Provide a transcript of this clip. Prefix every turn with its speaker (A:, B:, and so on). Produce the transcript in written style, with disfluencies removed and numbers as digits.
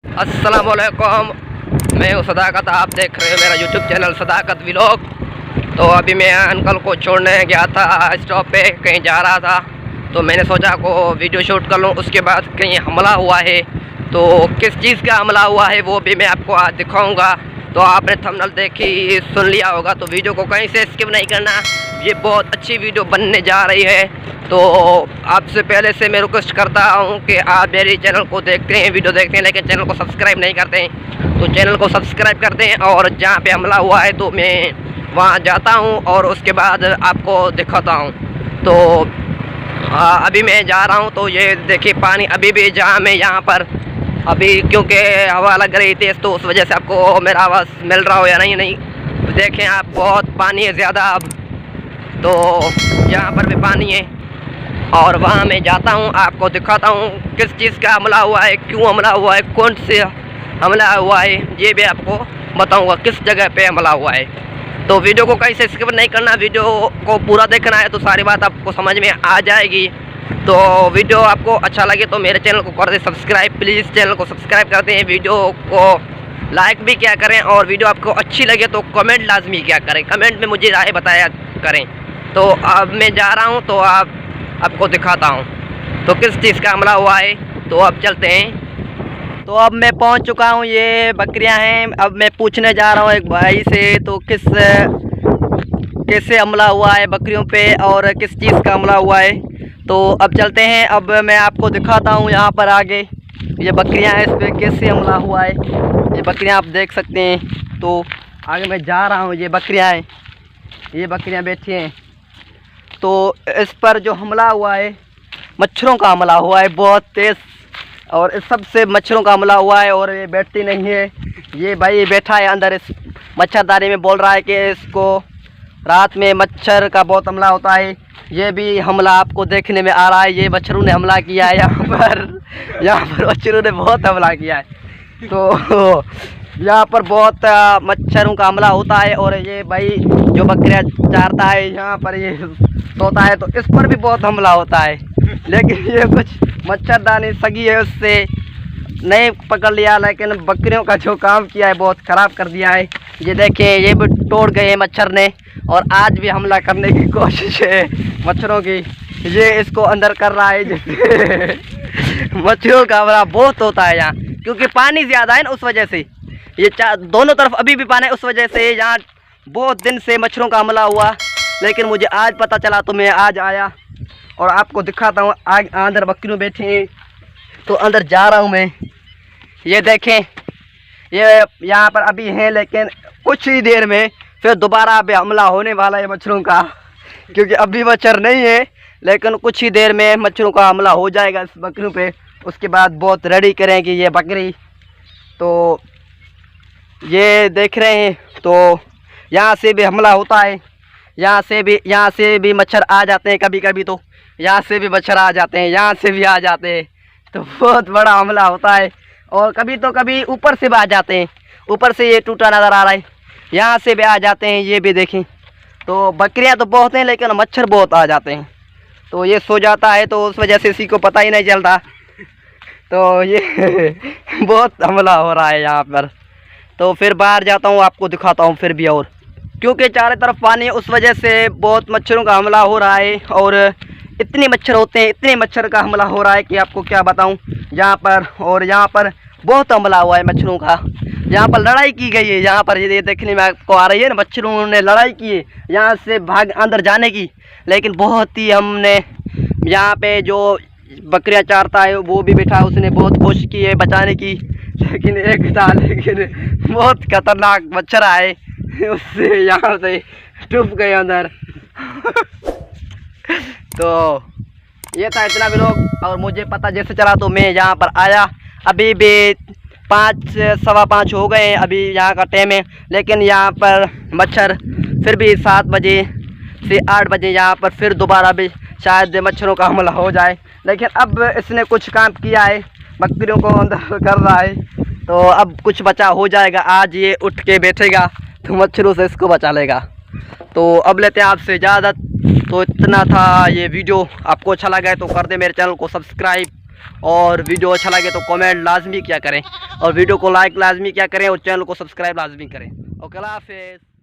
A: अस्सलामुअलैकुम, मैं हूँ सदाकत। आप देख रहे हो मेरा यूट्यूब चैनल सदाकत व्लॉग। तो अभी मैं अंकल को छोड़ने गया था स्टॉप पे, कहीं जा रहा था, तो मैंने सोचा को वीडियो शूट कर लूँ। उसके बाद कहीं हमला हुआ है, तो किस चीज़ का हमला हुआ है वो भी मैं आपको आज दिखाऊँगा। तो आपने थंबनेल देखी सुन लिया होगा, तो वीडियो को कहीं से स्किप नहीं करना, ये बहुत अच्छी वीडियो बनने जा रही है। तो आपसे पहले से मैं रिक्वेस्ट करता हूँ कि आप मेरे चैनल को देखते हैं, वीडियो देखते हैं, लेकिन चैनल को सब्सक्राइब नहीं करते हैं, तो चैनल को सब्सक्राइब करते हैं। और जहाँ पे हमला हुआ है तो मैं वहाँ जाता हूँ और उसके बाद आपको दिखाता हूँ। तो अभी मैं जा रहा हूँ। तो ये देखिए पानी अभी भी जाम है यहाँ पर, अभी क्योंकि हवा लग रही थी, तो उस वजह से आपको मेरा आवाज़ मिल रहा हो या नहीं देखें आप, बहुत पानी है ज़्यादा अब। तो यहाँ पर भी पानी है और वहाँ मैं जाता हूँ, आपको दिखाता हूँ किस चीज़ का हमला हुआ है, क्यों हमला हुआ है, कौन से हमला हुआ है, ये भी आपको बताऊँगा किस जगह पे हमला हुआ है। तो वीडियो को कहीं से स्किप नहीं करना, वीडियो को पूरा देखना है, तो सारी बात आपको समझ में आ जाएगी। तो वीडियो आपको अच्छा लगे तो मेरे चैनल को कर दे सब्सक्राइब, प्लीज़ चैनल को सब्सक्राइब करते हैं, वीडियो को लाइक भी क्या करें, और वीडियो आपको अच्छी लगे तो कमेंट लाजमी क्या करें, कमेंट में मुझे राय बताया करें। तो अब मैं जा रहा हूँ, तो आपको दिखाता हूँ तो किस चीज़ का हमला हुआ है। तो अब चलते हैं। तो अब मैं पहुँच चुका हूँ, ये बकरियाँ हैं। अब मैं पूछने जा रहा हूँ एक भाई से, तो कैसे हमला हुआ है बकरियों पे और किस चीज़ का हमला हुआ है। तो अब चलते हैं, अब मैं आपको दिखाता हूँ यहाँ पर आगे ये बकरियाँ हैं, इस पर कैसे हमला हुआ है। ये बकरियाँ आप देख सकते हैं। तो आगे मैं जा रहा हूँ, ये बकरियाँ हैं, ये बकरियाँ बैठी हैं। तो इस पर जो हमला हुआ है मच्छरों का हमला हुआ है, बहुत तेज़, और इस सबसे मच्छरों का हमला हुआ है। और ये बैठती नहीं है, ये भाई बैठा है अंदर इस मच्छरदानी में, बोल रहा है कि इसको रात में मच्छर का बहुत हमला होता है। ये भी हमला आपको देखने में आ रहा है, ये मच्छरों ने हमला किया है यहाँ पर मच्छरों ने बहुत हमला किया है। तो यहाँ पर बहुत मच्छरों का हमला होता है। और ये भाई जो बकरियाँ चारता है यहाँ पर, ये सोता है, तो इस पर भी बहुत हमला होता है। लेकिन ये कुछ मच्छरदानी सगी है, उससे नहीं पकड़ लिया, लेकिन बकरियों का जो काम किया है बहुत ख़राब कर दिया है। ये देखें, ये भी तोड़ गए हैं मच्छर ने, और आज भी हमला करने की कोशिश है मच्छरों की। ये इसको अंदर कर रहा है, जैसे मच्छरों का हमला बहुत होता है यहाँ, क्योंकि पानी ज़्यादा है ना, उस वजह से ये दोनों तरफ अभी भी पानी है, उस वजह से यहाँ बहुत दिन से मच्छरों का हमला हुआ। लेकिन मुझे आज पता चला तो मैं आज आया और आपको दिखाता हूँ। अंदर बकरियों बैठी हैं, तो अंदर जा रहा हूँ मैं। ये देखें, ये यहाँ पर अभी हैं, लेकिन कुछ ही देर में फिर दोबारा अभी हमला होने वाला है मच्छरों का, क्योंकि अभी मच्छर नहीं है, लेकिन कुछ ही देर में मच्छरों का हमला हो जाएगा इस बकरियों पे। उसके बाद बहुत रेडी करेंगे ये बकरी। तो ये देख रहे हैं, तो यहाँ से भी हमला होता है, यहाँ से भी मच्छर आ जाते हैं कभी कभी, तो यहाँ से भी मच्छर आ जाते हैं, यहाँ से भी आ जाते हैं, तो बहुत बड़ा हमला होता है। और कभी तो कभी ऊपर से भी आ जाते हैं, ऊपर से ये टूटा नज़र आ रहा है, यहाँ से भी आ जाते हैं, ये भी देखें। तो बकरियाँ तो बहुत हैं, लेकिन मच्छर बहुत आ जाते हैं। तो ये सो जाता है, तो उस वजह से इसी को पता ही नहीं चलता। तो ये बहुत हमला हो रहा है यहाँ पर। तो फिर बाहर जाता हूँ, आपको दिखाता हूँ फिर भी, और क्योंकि चारों तरफ पानी है, उस वजह से बहुत मच्छरों का हमला हो रहा है। और इतने मच्छर होते हैं, इतने मच्छर का हमला हो रहा है कि आपको क्या बताऊं यहाँ पर। और यहाँ पर बहुत हमला हुआ है मच्छरों का, यहाँ पर लड़ाई की गई है। यहाँ पर ये देखने में आपको आ रही है ना, मच्छरों ने लड़ाई की है यहाँ से भाग अंदर जाने की। लेकिन बहुत ही हमने यहाँ पे जो बकरियाँ चारता है वो भी बैठा, उसने बहुत कोशिश की है बचाने की, लेकिन बहुत खतरनाक मच्छर आए, उससे यहाँ से डूब गए अंदर। तो ये था इतना भी लोग, और मुझे पता जैसे चला तो मैं यहाँ पर आया। अभी भी 5 सवा 5 हो गए हैं, अभी यहाँ का टाइम है, लेकिन यहाँ पर मच्छर फिर भी 7 बजे से 8 बजे यहाँ पर फिर दोबारा भी शायद मच्छरों का हमला हो जाए। लेकिन अब इसने कुछ काम किया है, बकरियों को अंदर कर रहा है, तो अब कुछ बचा हो जाएगा। आज ये उठ के बैठेगा तो मच्छरों से इसको बचा लेगा। तो अब लेते हैं आपसे इजाज़त। तो इतना था ये वीडियो, आपको अच्छा लगा है तो कर दे मेरे चैनल को सब्सक्राइब, और वीडियो अच्छा लगे तो कमेंट लाजमी क्या करें, और वीडियो को लाइक लाजमी क्या करें, और चैनल को सब्सक्राइब लाजमी करें। ओके, अल्लाह हाफिज़।